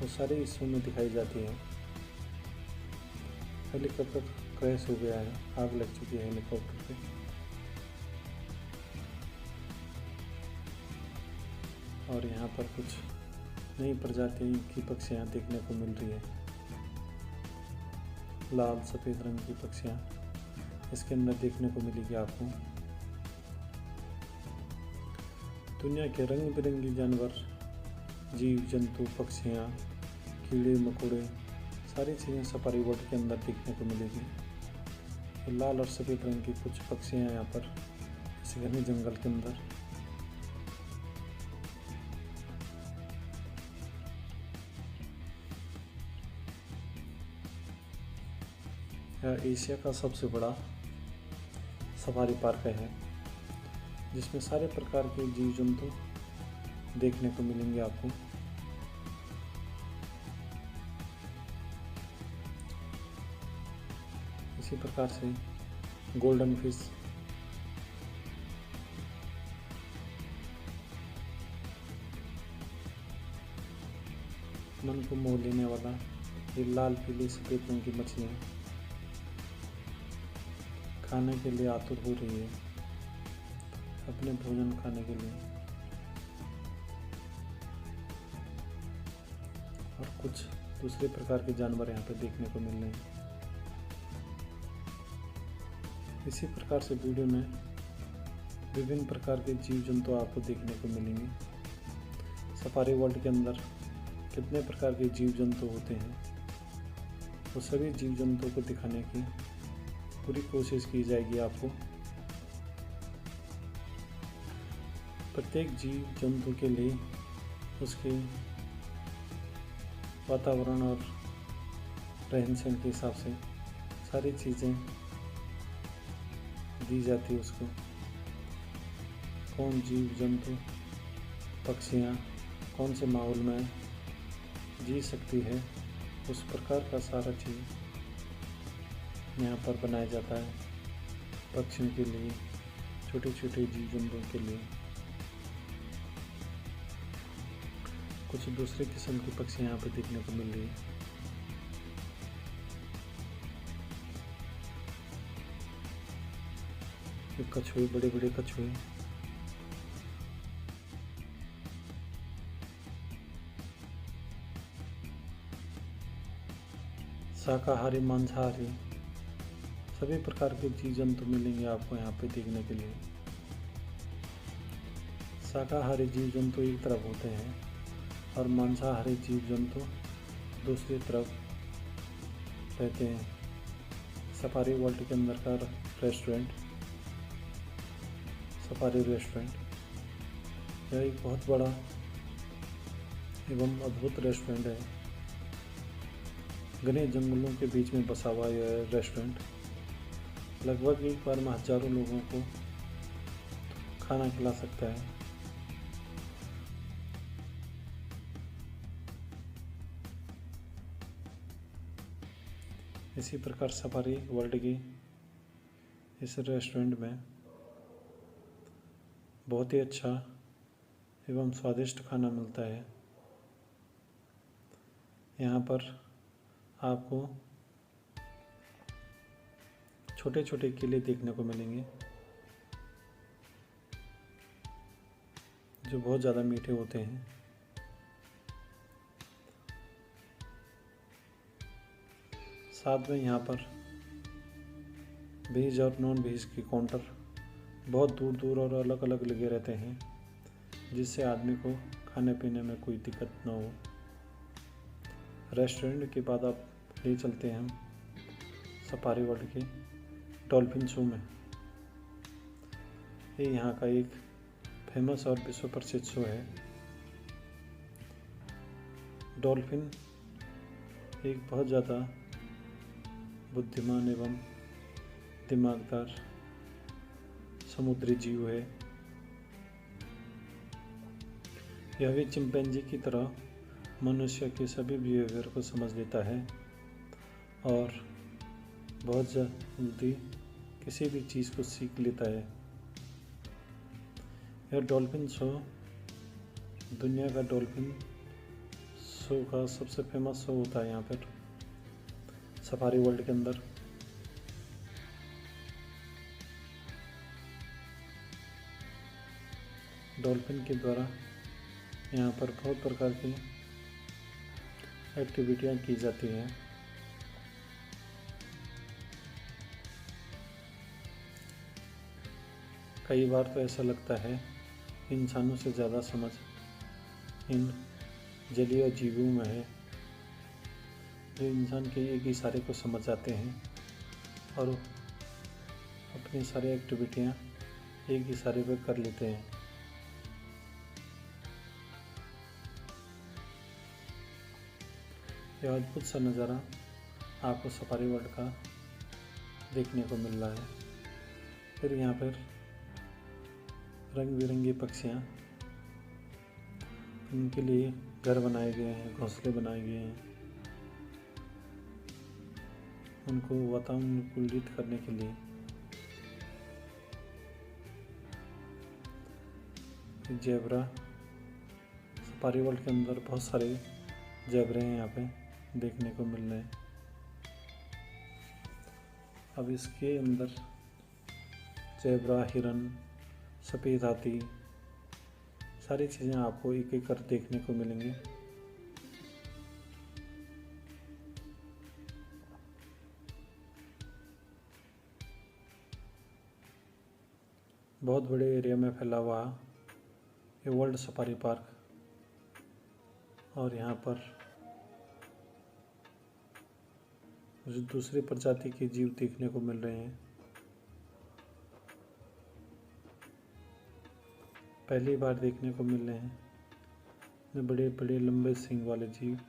A: वो सारी इस शो में दिखाई जाती हैं। हेलीकॉप्टर क्रैश हो गया है, आग लग चुकी है हेलीकॉप्टर पे। और यहाँ पर कुछ नई प्रजाति की पक्षियाँ देखने को मिल रही है, लाल सफ़ेद रंग की पक्षियाँ इसके अंदर देखने को मिलेगी आपको। दुनिया के रंग बिरंगी जानवर, जीव जंतु, पक्षियाँ, कीड़े मकोड़े, सारी चीज़ें सफारी वर्ल्ड के अंदर देखने को मिलेगी। ये लाल और सफ़ेद रंग की कुछ पक्षियाँ यहाँ पर इस घने जंगल के अंदर। यह एशिया का सबसे बड़ा सफारी पार्क है जिसमें सारे प्रकार के जीव जंतु देखने को मिलेंगे आपको। इसी प्रकार से गोल्डन फिश, मन को मोह लेने वाला ये लाल पीली सफ़ेद रंग की मछलियाँ खाने के लिए आतुर हो रही है, अपने भोजन खाने के लिए। और कुछ दूसरे प्रकार के जानवर यहाँ पे देखने को मिल रहे हैं। इसी प्रकार से वीडियो में विभिन्न प्रकार के जीव जंतु आपको देखने को मिलेंगे। सफारी वर्ल्ड के अंदर कितने प्रकार के जीव जंतु होते हैं वो सभी जीव जंतुओं को दिखाने की पूरी कोशिश की जाएगी आपको। प्रत्येक जीव जंतु के लिए उसके वातावरण और रहन सहन के हिसाब से सारी चीज़ें दी जाती है उसको। कौन जीव जंतु पक्षियाँ कौन से माहौल में जी सकती है, उस प्रकार का सारा चीज़ यहाँ पर बनाया जाता है पक्षियों के लिए, छोटे छोटे जीव जंतुओं के लिए। कुछ दूसरे किस्म की पक्षियाँ यहाँ पर देखने को मिल रही है। ये कछुए, बड़े बड़े कछुए, शाकाहारी मांसाहारी सभी प्रकार के जीव जंतु मिलेंगे आपको यहाँ पे देखने के लिए। शाकाहारी जीव जंतु एक तरफ होते हैं और मांसाहारी जीव जंतु दूसरी तरफ रहते हैं। सफारी वर्ल्ड के अंदर का रेस्टोरेंट, सफारी रेस्टोरेंट, यह एक बहुत बड़ा एवं अद्भुत रेस्टोरेंट है। घने जंगलों के बीच में बसा हुआ यह रेस्टोरेंट लगभग एक बार में हजारों लोगों को खाना खिला सकता है। इसी प्रकार सफारी वर्ल्ड की इस रेस्टोरेंट में बहुत ही अच्छा एवं स्वादिष्ट खाना मिलता है। यहाँ पर आपको छोटे छोटे केले देखने को मिलेंगे जो बहुत ज़्यादा मीठे होते हैं। साथ में यहाँ पर वेज और नॉन वेज की काउंटर बहुत दूर दूर और अलग अलग लगे रहते हैं, जिससे आदमी को खाने पीने में कोई दिक्कत ना हो। रेस्टोरेंट के बाद आप ले चलते हैं हम सफारी वर्ल्ड के डॉल्फिन शो में। ये यहाँ का एक फेमस और विश्व प्रसिद्ध शो है। डॉल्फिन एक बहुत ज़्यादा बुद्धिमान एवं दिमागदार समुद्री जीव है। यह भी चिंपैंजी की तरह मनुष्य के सभी बिहेवियर को समझ लेता है और बहुत जल्दी किसी भी चीज़ को सीख लेता है। यह डॉल्फिन शो दुनिया का डॉल्फिन शो का सबसे फेमस शो होता है यहाँ पर सफारी वर्ल्ड के अंदर। डॉल्फिन के द्वारा यहाँ पर बहुत प्रकार की एक्टिविटियाँ की जाती हैं। कई बार तो ऐसा लगता है इंसानों से ज़्यादा समझ इन जलीय जीवों में है, जो इंसान के एक इशारे को समझ जाते हैं और अपनी सारी एक्टिविटियाँ एक इशारे पर कर लेते हैं। यह अद्भुत सा नज़ारा आपको सफारी वर्ल्ड का देखने को मिल रहा है। फिर यहाँ पर रंग बिरंगी पक्षियाँ, उनके लिए घर बनाए गए हैं, घोंसले बनाए गए हैं, उनको वातानुकूलित करने के लिए। ज़ेब्रा सफारी वर्ल्ड के अंदर बहुत सारे ज़ेब्रे हैं यहाँ पे देखने को मिल रहे हैं। अब इसके अंदर ज़ेब्रा, हिरन, सफ़ेद हाथी, सारी चीज़ें आपको एक एक कर देखने को मिलेंगी। बहुत बड़े एरिया में फैला हुआ ये वर्ल्ड सफारी पार्क, और यहाँ पर मुझे दूसरी प्रजाति के जीव देखने को मिल रहे हैं। पहली बार देखने को मिल रहे हैं बड़े बड़े लंबे सींग वाले जीव।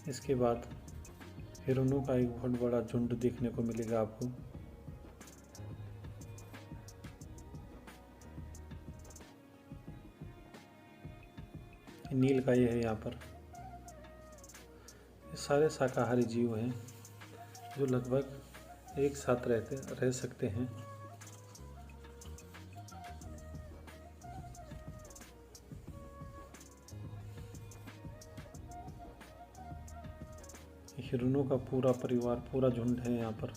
A: इसके बाद हिरणों का एक बहुत बड़ा झुंड देखने को मिलेगा आपको। नील गाय है यहाँ पर। ये सारे शाकाहारी जीव हैं जो लगभग एक साथ रह सकते हैं। हिरणों का पूरा परिवार, पूरा झुंड है यहाँ पर।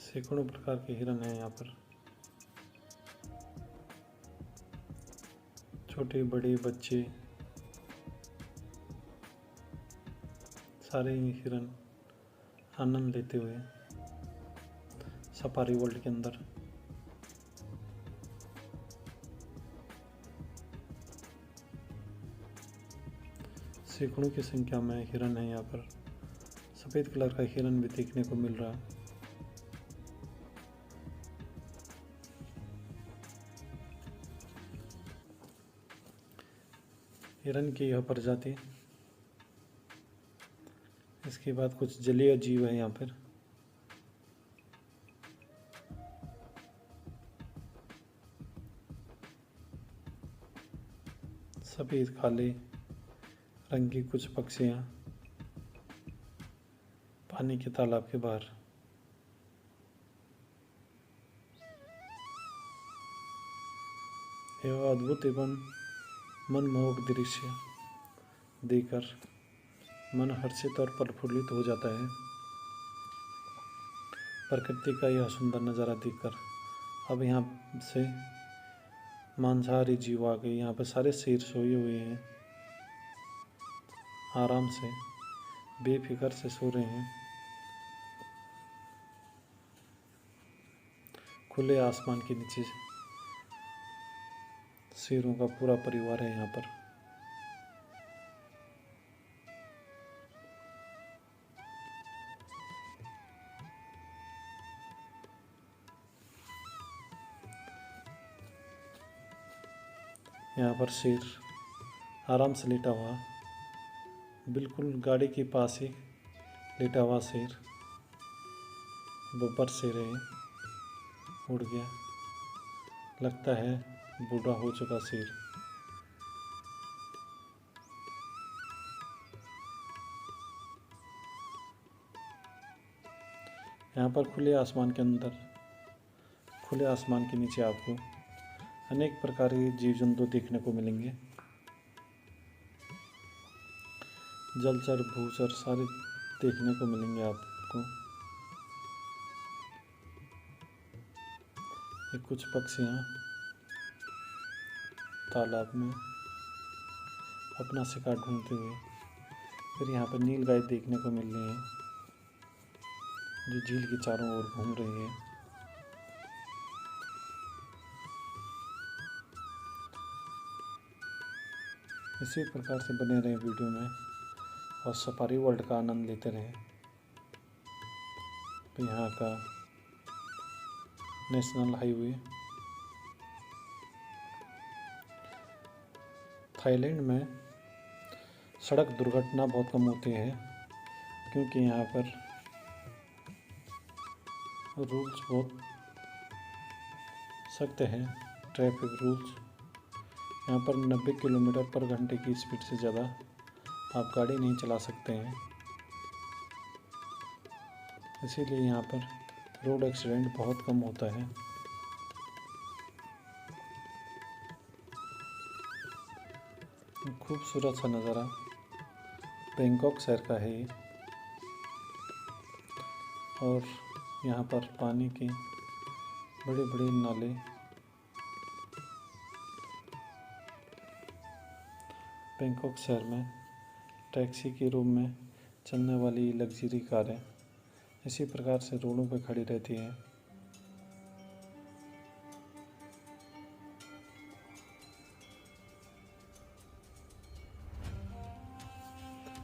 A: सैकड़ों प्रकार के हिरन हैं यहाँ पर, छोटे बड़े बच्चे, सारे हिरन आनंद लेते हुए सफारी वर्ल्ड के अंदर। सैकड़ों की संख्या में हिरन है यहाँ पर। सफ़ेद कलर का हिरन भी देखने को मिल रहा है। हिरन की यह प्रजाति। इसके बाद कुछ जलीय जीव है यहाँ पर। सफ़ेद काले रंग की कुछ पक्षियाँ पानी के तालाब के बाहर। यह अद्भुत एवं मनमोहक दृश्य देखकर मन हर्षित और प्रफुल्लित हो जाता है। प्रकृति का यह सुंदर नज़ारा देखकर अब यहाँ से मांसाहारी जीव आ गए। यहाँ पर सारे शेर सोए हुए हैं, आराम से बेफिक्र से सो रहे हैं। खुले आसमान के नीचे शेरों का पूरा परिवार है यहाँ पर। यहाँ पर शेर आराम से लेटा हुआ, बिल्कुल गाड़ी के पास ही लेटा हुआ शेर। बब्बर शेर है, उड़ गया, लगता है बूढ़ा हो चुका शेर। यहाँ पर खुले आसमान के अंदर, खुले आसमान के नीचे आपको अनेक प्रकार के जीव जंतु देखने को मिलेंगे। जलचर भूचर सारे देखने को मिलेंगे आपको। ये कुछ पक्षियाँ तालाब में अपना शिकार ढूंढते हुए। फिर यहाँ पर नीलगाय देखने को मिल रही हैं, जो झील के चारों ओर घूम रही है। इसी प्रकार से बने रहें वीडियो में और सफारी वर्ल्ड का आनंद लेते रहें। तो यहाँ का नेशनल हाईवे थाईलैंड में सड़क दुर्घटना बहुत कम होती है, क्योंकि यहाँ पर रूल्स बहुत सख्त हैं। ट्रैफिक रूल्स यहाँ पर 90 किलोमीटर पर घंटे की स्पीड से ज़्यादा आप गाड़ी नहीं चला सकते हैं। इसीलिए यहाँ पर रोड एक्सीडेंट बहुत कम होता है। खूबसूरत सा नज़ारा बैंकॉक शहर का है ये। और यहाँ पर पानी के बड़े बड़े नाले, बैंकॉक शहर में टैक्सी के रूप में चलने वाली लग्जरी कारें इसी प्रकार से रोडों पर खड़ी रहती हैं।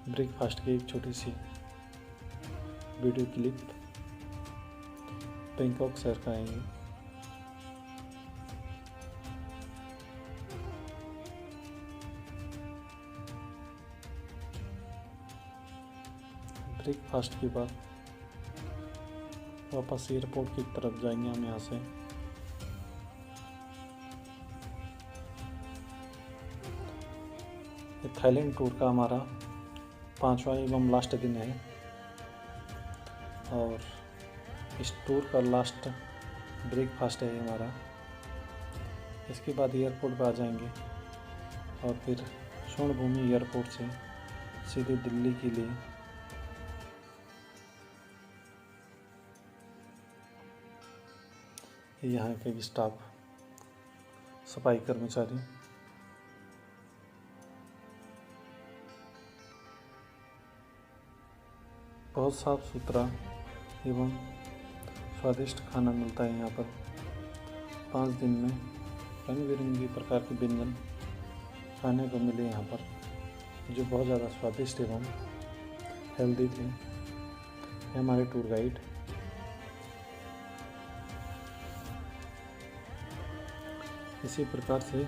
A: ब्रेकफास्ट की एक छोटी सी वीडियो क्लिप बैंकॉक शहर का है ये। ब्रेकफास्ट के बाद वापस एयरपोर्ट की तरफ जाएंगे हम यहाँ से। ये थाईलैंड टूर का हमारा 5वां एवं लास्ट दिन है, और इस टूर का लास्ट ब्रेकफास्ट है हमारा। इसके बाद एयरपोर्ट पर आ जाएंगे और फिर स्वर्णभूमि एयरपोर्ट से सीधे दिल्ली के लिए। यहाँ के स्टाफ, सफाई कर्मचारी बहुत साफ सुथरा एवं स्वादिष्ट खाना मिलता है यहाँ पर। 5 दिन में रंग बिरंगी प्रकार के व्यंजन खाने को मिले यहाँ पर, जो बहुत ज़्यादा स्वादिष्ट एवं हेल्दी थे। हमारे टूर गाइड इसी प्रकार से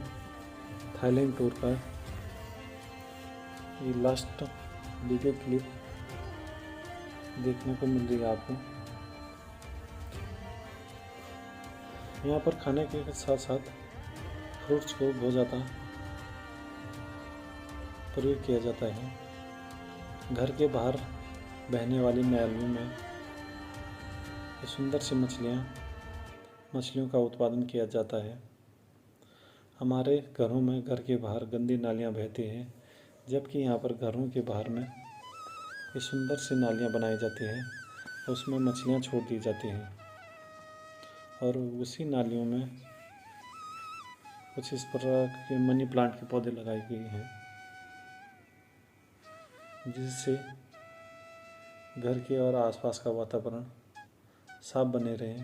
A: थाईलैंड टूर का ये लास्ट वीडियो क्लिप देखने को मिल रही है आपको। यहाँ पर खाने के साथ साथ फ्रूट्स को बहुत ज़्यादा प्रयोग किया जाता है। घर के बाहर बहने वाली नालियों में सुंदर सी मछलियों का उत्पादन किया जाता है। हमारे घरों में घर के बाहर गंदी नालियाँ बहती हैं, जबकि यहाँ पर घरों के बाहर में ये सुंदर सी नालियाँ बनाई जाती हैं, उसमें मछलियाँ छोड़ दी जाती हैं और उसी नालियों में कुछ इस प्रकार के मनी प्लांट के पौधे लगाए गए हैं, जिससे घर के और आसपास का वातावरण साफ बने रहे,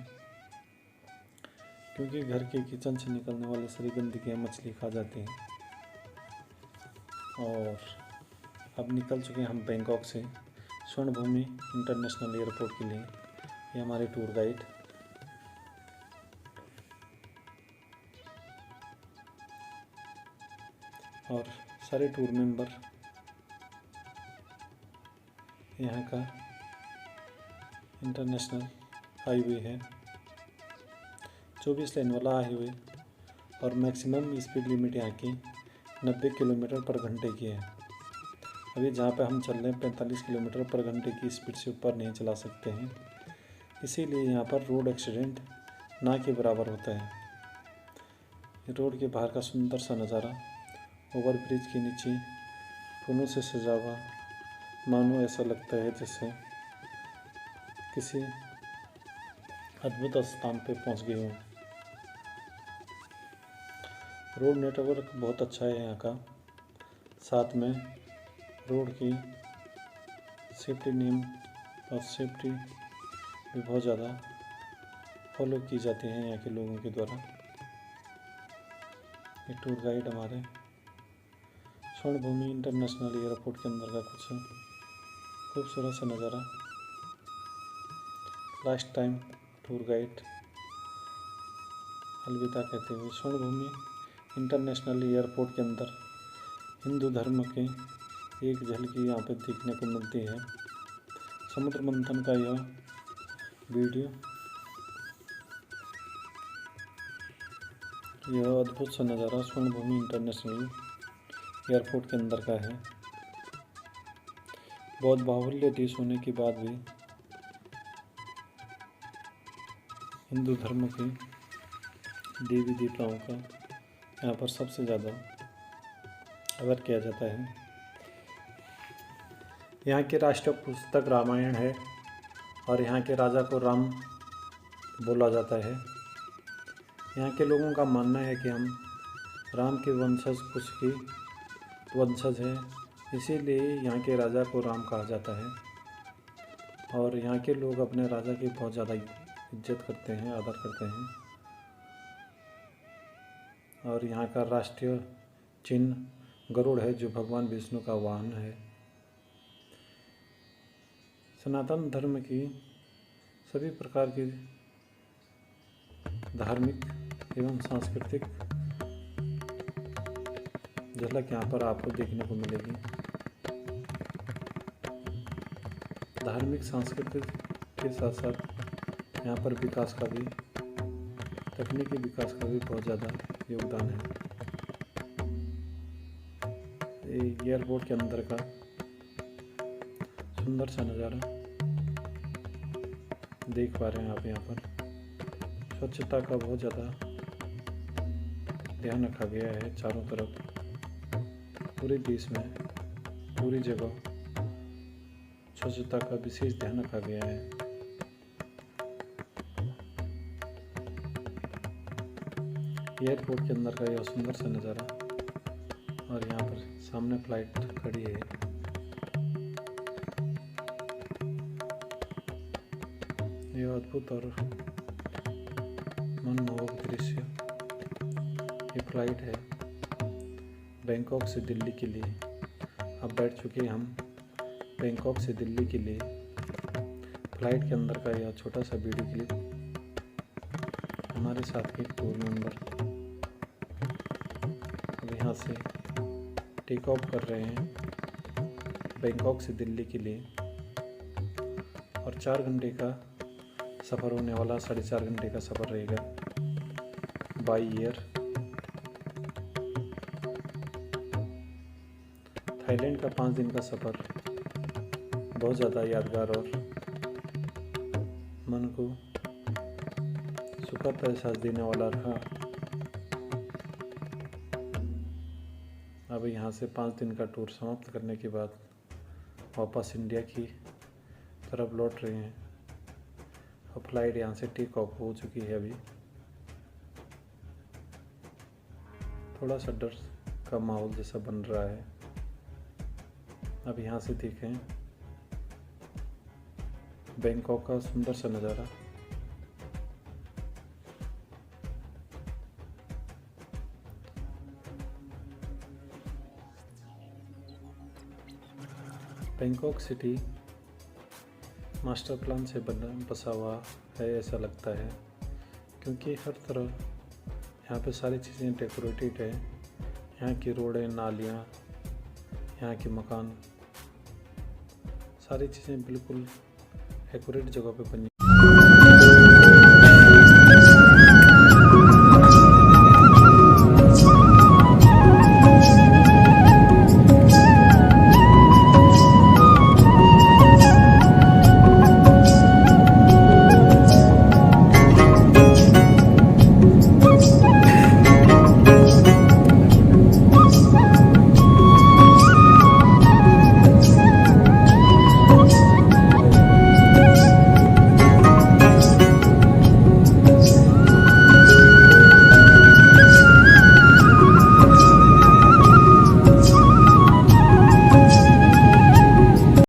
A: क्योंकि घर के किचन से निकलने वाले सारी गंदगियाँ मछली खा जाती हैं। और अब निकल चुके हैं हम बैंकॉक से स्वर्ण भूमि इंटरनेशनल एयरपोर्ट के लिए। ये हमारे टूर गाइड और सारे टूर मेंबर। यहाँ का इंटरनेशनल हाईवे है, 24 लेन वाला हाईवे, और मैक्सिमम स्पीड लिमिट यहाँ की 90 किलोमीटर पर घंटे की है। अभी जहाँ पे हम चल रहे हैं 45 किलोमीटर पर घंटे की स्पीड से ऊपर नहीं चला सकते हैं, इसीलिए यहाँ पर रोड एक्सीडेंट ना के बराबर होता है। रोड के बाहर का सुंदर सा नज़ारा, ओवरब्रिज के नीचे फूलों से सजा हुआ, मानो ऐसा लगता है जैसे किसी अद्भुत स्थान पे पहुँच गए हों। रोड नेटवर्क बहुत अच्छा है यहाँ का, साथ में रोड की सेफ्टी नियम और सेफ्टी भी बहुत ज़्यादा फॉलो की जाती है यहाँ के लोगों के द्वारा। ये टूर गाइड हमारे स्वर्ण भूमि इंटरनेशनल एयरपोर्ट के अंदर का कुछ खूबसूरत सा नज़ारा। लास्ट टाइम टूर गाइड अलविदा कहते हुए स्वर्ण भूमि इंटरनेशनल एयरपोर्ट के अंदर हिंदू धर्म के एक झलकी यहाँ पे देखने को मिलती है। समुद्र मंथन का यह वीडियो, यह अद्भुत सा नज़ारा स्वर्ण भूमि इंटरनेशनल एयरपोर्ट के अंदर का है। बहुत बाहुल्य देश होने के बाद भी हिंदू धर्म के देवी देवताओं का यहाँ पर सबसे ज़्यादा आदर किया जाता है। यहाँ की राष्ट्रीय पुस्तक रामायण है और यहाँ के राजा को राम बोला जाता है। यहाँ के लोगों का मानना है कि हम राम के वंशज कुछ की वंशज हैं, इसीलिए यहाँ के राजा को राम कहा जाता है। और यहाँ के लोग अपने राजा की बहुत ज़्यादा इज्जत करते हैं, आदर करते हैं। और यहाँ का राष्ट्रीय चिन्ह गरुड़ है, जो भगवान विष्णु का वाहन है। सनातन धर्म की सभी प्रकार की धार्मिक एवं सांस्कृतिक झलक यहाँ पर आपको देखने को मिलेगी। धार्मिक सांस्कृतिक के साथ साथ यहाँ पर विकास का भी, तकनीकी विकास का भी बहुत ज़्यादा योगदान है। एयरपोर्ट के अंदर का सुंदर सा नज़ारा देख पा रहे हैं आप। यहाँ पर स्वच्छता का बहुत ज़्यादा ध्यान रखा गया है। चारों तरफ पूरे देश में पूरी जगह स्वच्छता का विशेष ध्यान रखा गया है। एयरपोर्ट के अंदर का यह सुंदर सा नज़ारा, और यहाँ पर सामने फ्लाइट खड़ी है। यह अद्भुत और मनमोहक दृश्य। ये फ्लाइट है बैंकॉक से दिल्ली के लिए। अब बैठ चुके हैं हम बैंकॉक से दिल्ली के लिए। फ्लाइट के अंदर का यह छोटा सा वीडियो क्लिप हमारे साथ के टूर मेंबर अब यहाँ से टेक ऑफ कर रहे हैं बैंकॉक से दिल्ली के लिए। और 4 घंटे का सफ़र होने वाला, 4.5 घंटे का सफ़र रहेगा बाई एयर। थाईलैंड का 5 दिन का सफ़र बहुत ज़्यादा यादगार और मन को सुखद एहसास देने वाला रहा। अब यहाँ से 5 दिन का टूर समाप्त करने के बाद वापस इंडिया की तरफ लौट रहे हैं। का फ्लाइट यहाँ से टेक ऑफ हो चुकी है। अभी थोड़ा सा डर का माहौल जैसा बन रहा है। अब यहाँ से देखें बैंकॉक का सुंदर सा नज़ारा। बैंकॉक सिटी मास्टर प्लान से बसा हुआ है ऐसा लगता है, क्योंकि हर तरफ यहाँ पे सारी चीज़ें डेकोरेटेड है। यहाँ की रोडें, नालियाँ, यहाँ के मकान, सारी चीज़ें बिल्कुल एक्यूरेट जगह पे बनी।